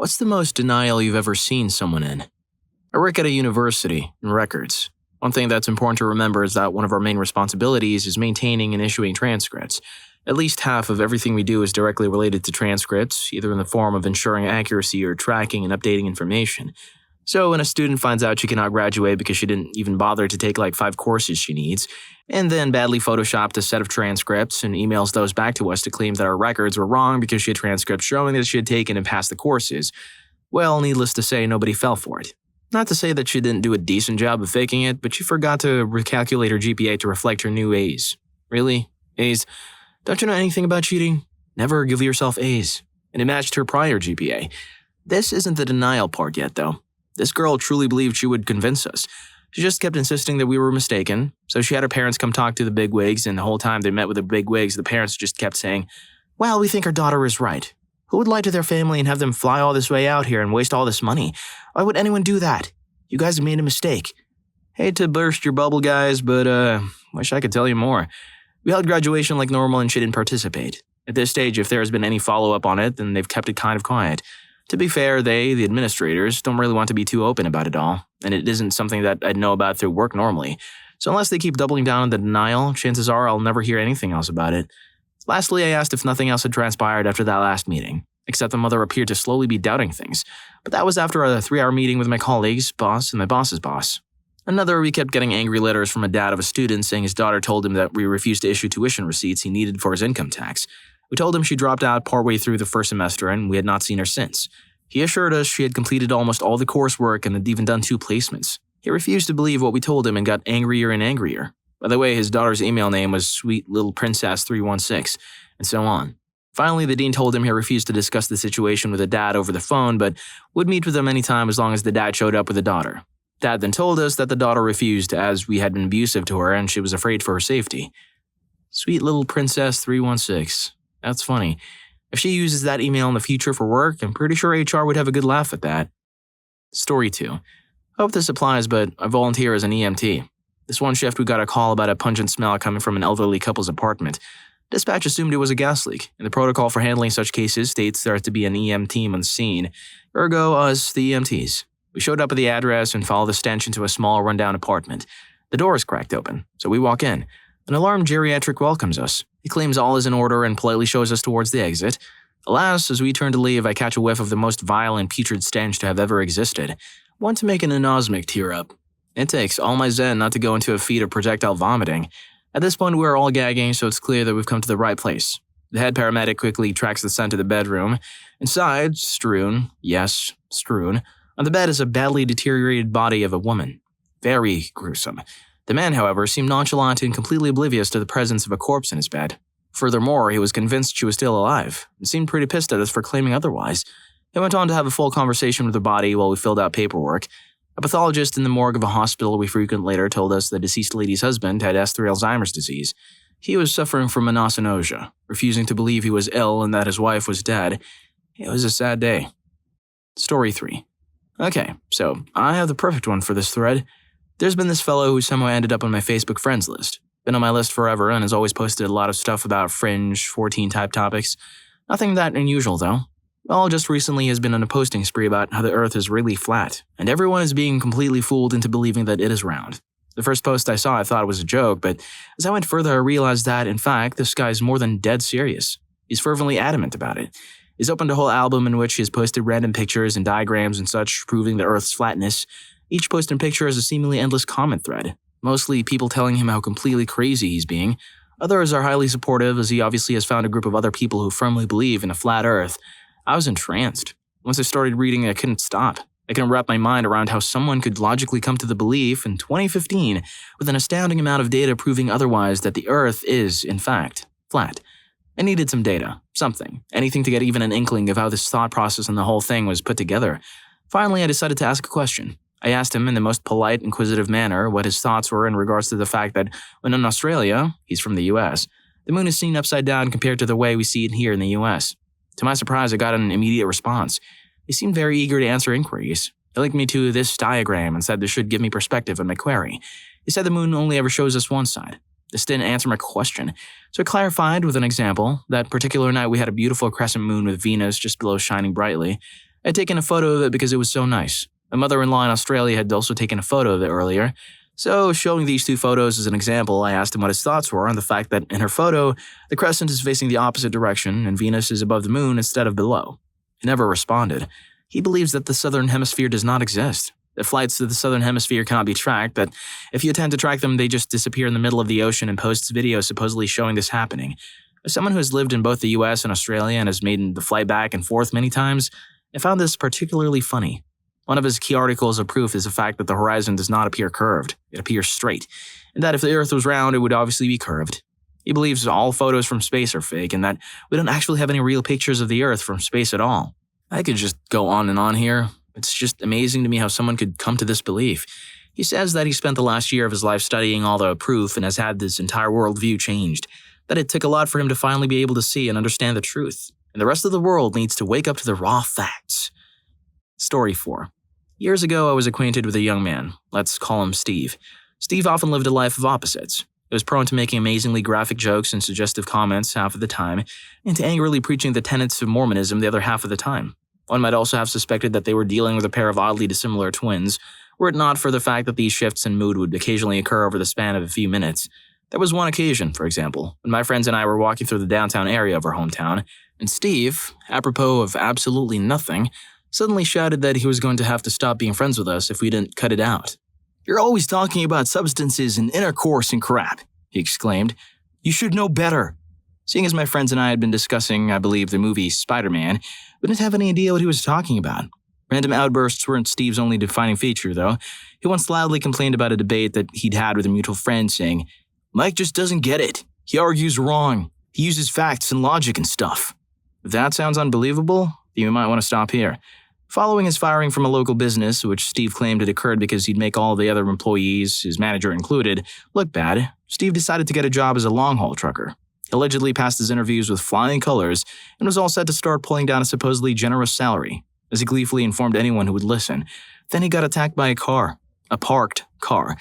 What's the most denial you've ever seen someone in? I work at a university, in records. One thing that's important to remember is that one of our main responsibilities is maintaining and issuing transcripts. At least half of everything we do is directly related to transcripts, either in the form of ensuring accuracy or tracking and updating information. So when a student finds out she cannot graduate because she didn't even bother to take like 5 courses she needs, and then badly photoshopped a set of transcripts and emails those back to us to claim that our records were wrong because she had transcripts showing that she had taken and passed the courses, well, needless to say, nobody fell for it. Not to say that she didn't do a decent job of faking it, but she forgot to recalculate her GPA to reflect her new A's. Really? A's? Don't you know anything about cheating? Never give yourself A's. And it matched her prior GPA. This isn't the denial part yet, though. This girl truly believed she would convince us. She just kept insisting that we were mistaken, so she had her parents come talk to the bigwigs, and the whole time they met with the bigwigs, the parents just kept saying, "Well, we think our daughter is right. Who would lie to their family and have them fly all this way out here and waste all this money? Why would anyone do that? You guys have made a mistake." Hate to burst your bubble, guys, but wish I could tell you more. We held graduation like normal and she didn't participate. At this stage, if there has been any follow-up on it, then they've kept it kind of quiet. To be fair, they, the administrators, don't really want to be too open about it all, and it isn't something that I'd know about through work normally. So unless they keep doubling down on the denial, chances are I'll never hear anything else about it. Lastly, I asked if nothing else had transpired after that last meeting, except the mother appeared to slowly be doubting things. But that was after a 3-hour meeting with my colleagues, boss, and my boss's boss. Another, we kept getting angry letters from a dad of a student saying his daughter told him that we refused to issue tuition receipts he needed for his income tax. We told him she dropped out partway through the first semester and we had not seen her since. He assured us she had completed almost all the coursework and had even done 2 placements. He refused to believe what we told him and got angrier and angrier. By the way, his daughter's email name was Sweet Little Princess 316, and so on. Finally, the dean told him he refused to discuss the situation with the dad over the phone, but would meet with him anytime as long as the dad showed up with the daughter. Dad then told us that the daughter refused as we had been abusive to her and she was afraid for her safety. Sweet Little Princess 316. That's funny. If she uses that email in the future for work, I'm pretty sure HR would have a good laugh at that. Story 2. Hope this applies, but I volunteer as an EMT. This one shift we got a call about a pungent smell coming from an elderly couple's apartment. Dispatch assumed it was a gas leak, and the protocol for handling such cases states there has to be an EM team on the scene, ergo us, the EMTs. We showed up at the address and followed the stench into a small rundown apartment. The door is cracked open, so we walk in. An alarmed geriatric welcomes us. He claims all is in order and politely shows us towards the exit. Alas, as we turn to leave, I catch a whiff of the most vile and putrid stench to have ever existed. One to make an anosmic tear up. It takes all my zen not to go into a feat of projectile vomiting. At this point, we're all gagging, so it's clear that we've come to the right place. The head paramedic quickly tracks the scent to the bedroom. Inside, strewn, yes, strewn, on the bed is a badly deteriorated body of a woman. Very gruesome. The man, however, seemed nonchalant and completely oblivious to the presence of a corpse in his bed. Furthermore, he was convinced she was still alive, and seemed pretty pissed at us for claiming otherwise. He went on to have a full conversation with the body while we filled out paperwork. A pathologist in the morgue of a hospital we frequent later told us the deceased lady's husband had S3 Alzheimer's disease. He was suffering from anosognosia, refusing to believe he was ill and that his wife was dead. It was a sad day. Story 3. Okay, so I have the perfect one for this thread. There's been this fellow who somehow ended up on my Facebook friends list. Been on my list forever and has always posted a lot of stuff about fringe, 14-type topics. Nothing that unusual, though. Well, just recently has been on a posting spree about how the Earth is really flat, and everyone is being completely fooled into believing that it is round. The first post I saw I thought it was a joke, but as I went further I realized that, in fact, this guy is more than dead serious. He's fervently adamant about it. He's opened a whole album in which he has posted random pictures and diagrams and such proving the Earth's flatness. Each post and picture has a seemingly endless comment thread, mostly people telling him how completely crazy he's being. Others are highly supportive as he obviously has found a group of other people who firmly believe in a flat Earth. I was entranced. Once I started reading, I couldn't stop. I couldn't wrap my mind around how someone could logically come to the belief in 2015 with an astounding amount of data proving otherwise that the Earth is, in fact, flat. I needed some data, something, anything to get even an inkling of how this thought process and the whole thing was put together. Finally, I decided to ask a question. I asked him in the most polite, inquisitive manner what his thoughts were in regards to the fact that when in Australia, he's from the US, the moon is seen upside down compared to the way we see it here in the US. To my surprise, I got an immediate response. He seemed very eager to answer inquiries. He linked me to this diagram and said this should give me perspective on my query. He said the moon only ever shows us one side. This didn't answer my question, so I clarified with an example. That particular night we had a beautiful crescent moon with Venus just below shining brightly. I had taken a photo of it because it was so nice. My mother-in-law in Australia had also taken a photo of it earlier. So, showing these two photos as an example, I asked him what his thoughts were on the fact that in her photo, the crescent is facing the opposite direction and Venus is above the moon instead of below. He never responded. He believes that the southern hemisphere does not exist. That flights to the southern hemisphere cannot be tracked, that if you attempt to track them, they just disappear in the middle of the ocean and posts videos supposedly showing this happening. As someone who has lived in both the US and Australia and has made the flight back and forth many times, I found this particularly funny. One of his key articles of proof is the fact that the horizon does not appear curved, it appears straight, and that if the Earth was round, it would obviously be curved. He believes all photos from space are fake and that we don't actually have any real pictures of the Earth from space at all. I could just go on and on here. It's just amazing to me how someone could come to this belief. He says that he spent the last year of his life studying all the proof and has had his entire worldview changed, that it took a lot for him to finally be able to see and understand the truth, and the rest of the world needs to wake up to the raw facts. Story 4. Years ago, I was acquainted with a young man. Let's call him Steve. Steve often lived a life of opposites. He was prone to making amazingly graphic jokes and suggestive comments half of the time, and to angrily preaching the tenets of Mormonism the other half of the time. One might also have suspected that they were dealing with a pair of oddly dissimilar twins, were it not for the fact that these shifts in mood would occasionally occur over the span of a few minutes. There was one occasion, for example, when my friends and I were walking through the downtown area of our hometown, and Steve, apropos of absolutely nothing, suddenly shouted that he was going to have to stop being friends with us if we didn't cut it out. "You're always talking about substances and intercourse and crap," he exclaimed. "You should know better." Seeing as my friends and I had been discussing, I believe, the movie Spider-Man, we didn't have any idea what he was talking about. Random outbursts weren't Steve's only defining feature, though. He once loudly complained about a debate that he'd had with a mutual friend, saying, "Mike just doesn't get it. He argues wrong. He uses facts and logic and stuff." If that sounds unbelievable, then you might want to stop here. Following his firing from a local business, which Steve claimed had occurred because he'd make all the other employees, his manager included, look bad, Steve decided to get a job as a long-haul trucker. He allegedly passed his interviews with flying colors and was all set to start pulling down a supposedly generous salary, as he gleefully informed anyone who would listen. Then he got attacked by a parked car.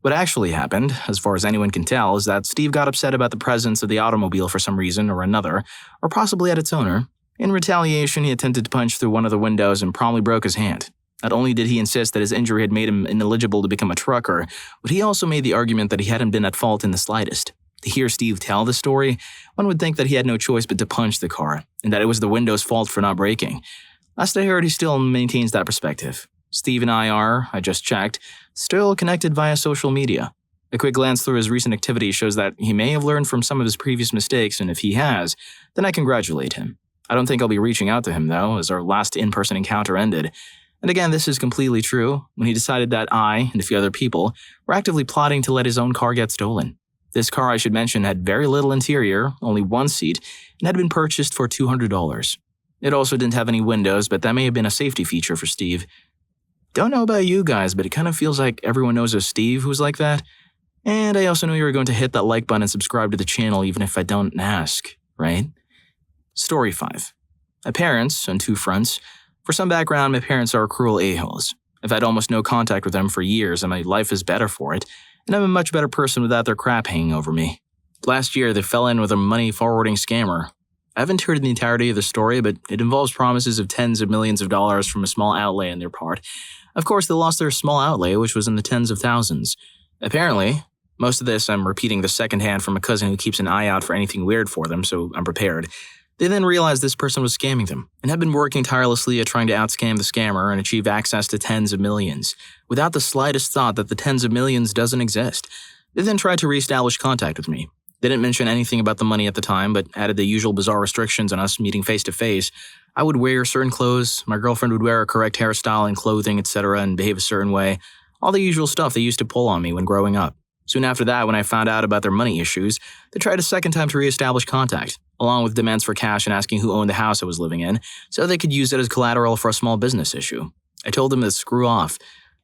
What actually happened, as far as anyone can tell, is that Steve got upset about the presence of the automobile for some reason or another, or possibly at its owner. In retaliation, he attempted to punch through one of the windows and promptly broke his hand. Not only did he insist that his injury had made him ineligible to become a trucker, but he also made the argument that he hadn't been at fault in the slightest. To hear Steve tell the story, one would think that he had no choice but to punch the car, and that it was the window's fault for not breaking. Last I heard, he still maintains that perspective. Steve and I just checked, still connected via social media. A quick glance through his recent activity shows that he may have learned from some of his previous mistakes, and if he has, then I congratulate him. I don't think I'll be reaching out to him, though, as our last in-person encounter ended. And again, this is completely true, when he decided that I, and a few other people, were actively plotting to let his own car get stolen. This car, I should mention, had very little interior, only one seat, and had been purchased for $200. It also didn't have any windows, but that may have been a safety feature for Steve. Don't know about you guys, but it kind of feels like everyone knows a Steve who's like that. And I also know you were going to hit that like button and subscribe to the channel even if I don't ask, right? Story 5. My parents, on two fronts. For some background, my parents are cruel a-holes. I've had almost no contact with them for years, and my life is better for it, and I'm a much better person without their crap hanging over me. Last year, they fell in with a money-forwarding scammer. I haven't heard the entirety of the story, but it involves promises of tens of millions of dollars from a small outlay on their part. Of course, they lost their small outlay, which was in the tens of thousands. Apparently, most of this I'm repeating the secondhand from a cousin who keeps an eye out for anything weird for them, so I'm prepared. They then realized this person was scamming them, and had been working tirelessly at trying to outscam the scammer and achieve access to tens of millions, without the slightest thought that the tens of millions doesn't exist. They then tried to reestablish contact with me. They didn't mention anything about the money at the time, but added the usual bizarre restrictions on us meeting face to face. I would wear certain clothes, my girlfriend would wear a correct hairstyle and clothing, etc., and behave a certain way. All the usual stuff they used to pull on me when growing up. Soon after that, when I found out about their money issues, they tried a second time to reestablish contact, along with demands for cash and asking who owned the house I was living in, so they could use it as collateral for a small business issue. I told them to screw off.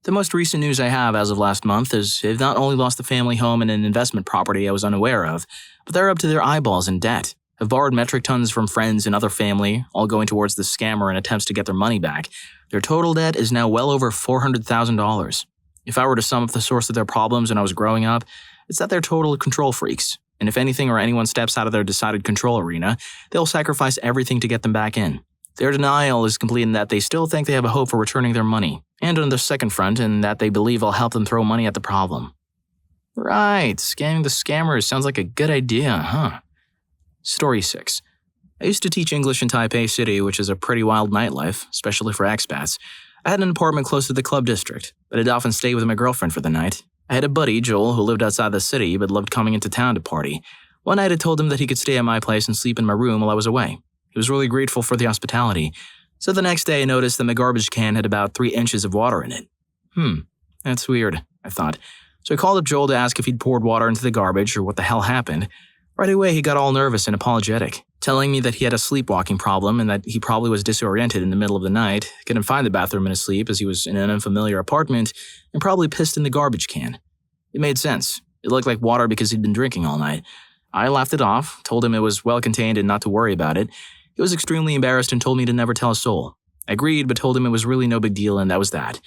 The most recent news I have as of last month is they've not only lost the family home and an investment property I was unaware of, but they're up to their eyeballs in debt, have borrowed metric tons from friends and other family, all going towards the scammer in attempts to get their money back. Their total debt is now well over $400,000. If I were to sum up the source of their problems when I was growing up, it's that they're total control freaks, and if anything or anyone steps out of their decided control arena, they'll sacrifice everything to get them back in. Their denial is complete in that they still think they have a hope for returning their money, and on the second front, in that they believe I'll help them throw money at the problem. Right, scamming the scammers sounds like a good idea, huh? Story 6. I used to teach English in Taipei City, which is a pretty wild nightlife, especially for expats. I had an apartment close to the club district, but I'd often stay with my girlfriend for the night. I had a buddy, Joel, who lived outside the city but loved coming into town to party. One night I told him that he could stay at my place and sleep in my room while I was away. He was really grateful for the hospitality. So the next day I noticed that my garbage can had about 3 inches of water in it. That's weird, I thought. So I called up Joel to ask if he'd poured water into the garbage or what the hell happened. Right away he got all nervous and apologetic, telling me that he had a sleepwalking problem and that he probably was disoriented in the middle of the night, couldn't find the bathroom in his sleep as he was in an unfamiliar apartment, and probably pissed in the garbage can. It made sense. It looked like water because he'd been drinking all night. I laughed it off, told him it was well contained and not to worry about it. He was extremely embarrassed and told me to never tell a soul. I agreed, but told him it was really no big deal and that was that.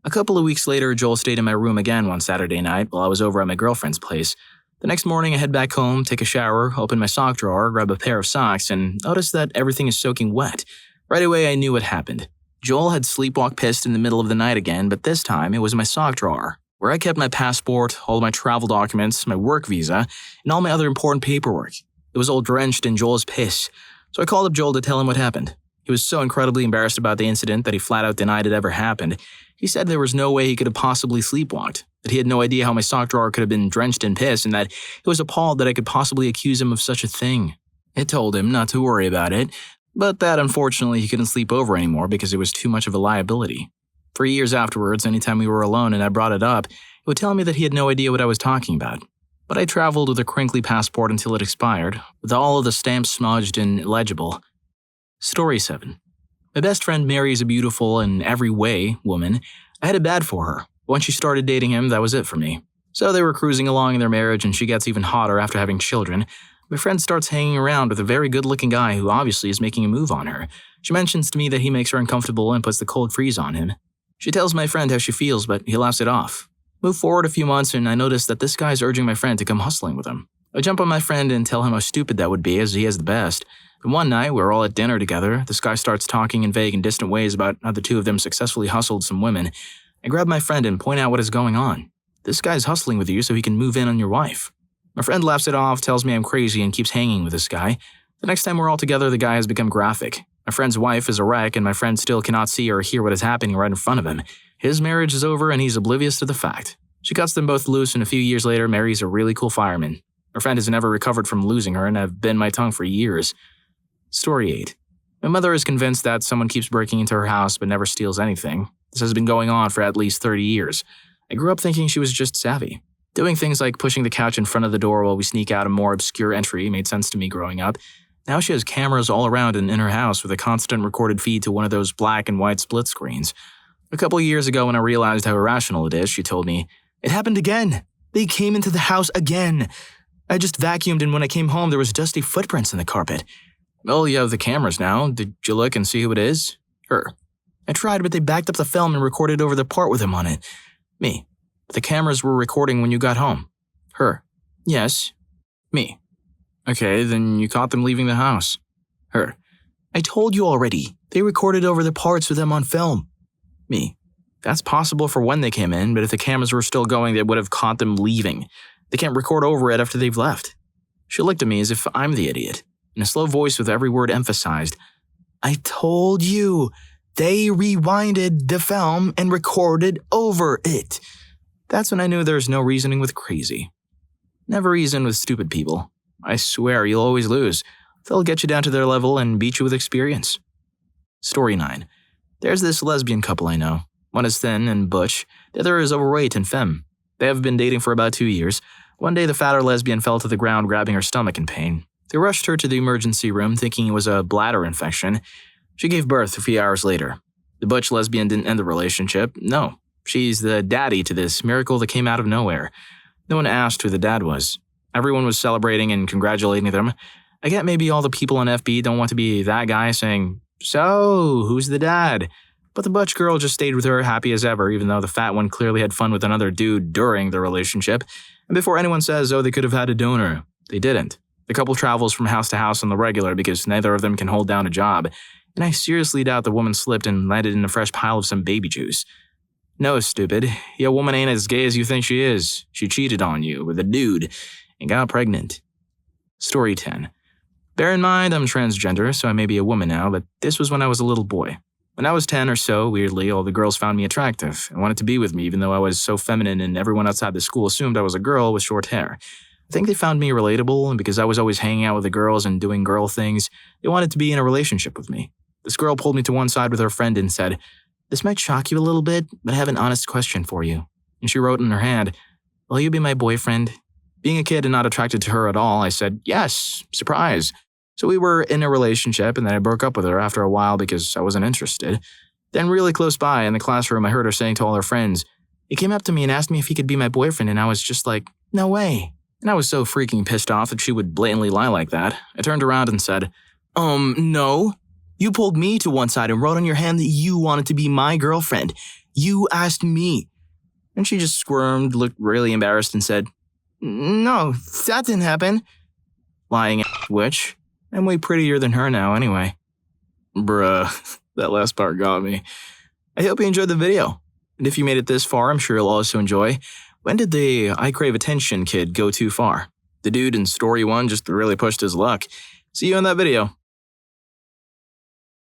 A couple of weeks later, Joel stayed in my room again one Saturday night while I was over at my girlfriend's place. The next morning, I head back home, take a shower, open my sock drawer, grab a pair of socks, and notice that everything is soaking wet. Right away, I knew what happened. Joel had sleepwalk pissed in the middle of the night again, but this time it was my sock drawer, where I kept my passport, all my travel documents, my work visa, and all my other important paperwork. It was all drenched in Joel's piss. So I called up Joel to tell him what happened. He was so incredibly embarrassed about the incident that he flat out denied it ever happened. He said there was no way he could have possibly sleepwalked, that he had no idea how my sock drawer could have been drenched in piss, and that he was appalled that I could possibly accuse him of such a thing. I told him not to worry about it, but that unfortunately he couldn't sleep over anymore because it was too much of a liability. 3 years afterwards, anytime we were alone and I brought it up, he would tell me that he had no idea what I was talking about. But I traveled with a crinkly passport until it expired, with all of the stamps smudged and illegible. Story 7. My best friend Mary is a beautiful and every way woman. I had it bad for her. Once she started dating him, that was it for me. So they were cruising along in their marriage and she gets even hotter after having children. My friend starts hanging around with a very good-looking guy who obviously is making a move on her. She mentions to me that he makes her uncomfortable and puts the cold freeze on him. She tells my friend how she feels, but he laughs it off. Move forward a few months and I notice that this guy's urging my friend to come hustling with him. I jump on my friend and tell him how stupid that would be as he has the best. And one night, we're all at dinner together. This guy starts talking in vague and distant ways about how the two of them successfully hustled some women. I grab my friend and point out what is going on. This guy's hustling with you so he can move in on your wife. My friend laughs it off, tells me I'm crazy, and keeps hanging with this guy. The next time we're all together, the guy has become graphic. My friend's wife is a wreck, and my friend still cannot see or hear what is happening right in front of him. His marriage is over, and he's oblivious to the fact. She cuts them both loose, and a few years later marries a really cool fireman. My friend has never recovered from losing her, and I've bitten my tongue for years. Story 8. My mother is convinced that someone keeps breaking into her house but never steals anything. This has been going on for at least 30 years. I grew up thinking she was just savvy. Doing things like pushing the couch in front of the door while we sneak out a more obscure entry made sense to me growing up. Now she has cameras all around and in her house with a constant recorded feed to one of those black and white split screens. A couple years ago when I realized how irrational it is, she told me, "It happened again. They came into the house again. I just vacuumed and when I came home there was dusty footprints in the carpet." "Well, you have the cameras now. Did you look and see who it is?" Her. "I tried, but they backed up the film and recorded over the part with him on it." Me. "The cameras were recording when you got home." Her. "Yes." Me. "Okay, then you caught them leaving the house." Her. "I told you already. They recorded over the parts with them on film." Me. "That's possible for when they came in, but if the cameras were still going, they would have caught them leaving. They can't record over it after they've left." She looked at me as if I'm the idiot. In a slow voice with every word emphasized, "I told you, they rewinded the film and recorded over it." That's when I knew there's no reasoning with crazy. Never reason with stupid people. I swear you'll always lose. They'll get you down to their level and beat you with experience. Story 9. There's this lesbian couple I know. One is thin and butch, the other is overweight and femme. They have been dating for about 2 years. One day the fatter lesbian fell to the ground grabbing her stomach in pain. They rushed her to the emergency room thinking it was a bladder infection. She gave birth a few hours later. The butch lesbian didn't end the relationship. No, she's the daddy to this miracle that came out of nowhere. No one asked who the dad was. Everyone was celebrating and congratulating them. I get maybe all the people on FB don't want to be that guy saying, "So, who's the dad?" But the butch girl just stayed with her happy as ever, even though the fat one clearly had fun with another dude during the relationship. And before anyone says, "Oh, they could have had a donor," they didn't. The couple travels from house to house on the regular because neither of them can hold down a job. And I seriously doubt the woman slipped and landed in a fresh pile of some baby juice. No, stupid. Your woman ain't as gay as you think she is. She cheated on you with a dude and got pregnant. Story 10. Bear in mind, I'm transgender, so I may be a woman now, but this was when I was a little boy. When I was 10 or so, weirdly, all the girls found me attractive and wanted to be with me even though I was so feminine and everyone outside the school assumed I was a girl with short hair. I think they found me relatable, and because I was always hanging out with the girls and doing girl things, they wanted to be in a relationship with me. This girl pulled me to one side with her friend and said, "This might shock you a little bit, but I have an honest question for you." And she wrote in her hand, "Will you be my boyfriend?" Being a kid and not attracted to her at all, I said, "Yes, surprise." So we were in a relationship, and then I broke up with her after a while because I wasn't interested. Then really close by in the classroom, I heard her saying to all her friends, "He came up to me and asked me if he could be my boyfriend," and I was just like, "No way." And I was so freaking pissed off that she would blatantly lie like that. I turned around and said, No. You pulled me to one side and wrote on your hand that you wanted to be my girlfriend. You asked me." And she just squirmed, looked really embarrassed, and said, "No, that didn't happen." Lying witch. I'm way prettier than her now anyway. Bruh, that last part got me. I hope you enjoyed the video. And if you made it this far, I'm sure you'll also enjoy, when did the I crave attention kid go too far? The dude in story 1 just really pushed his luck. See you in that video.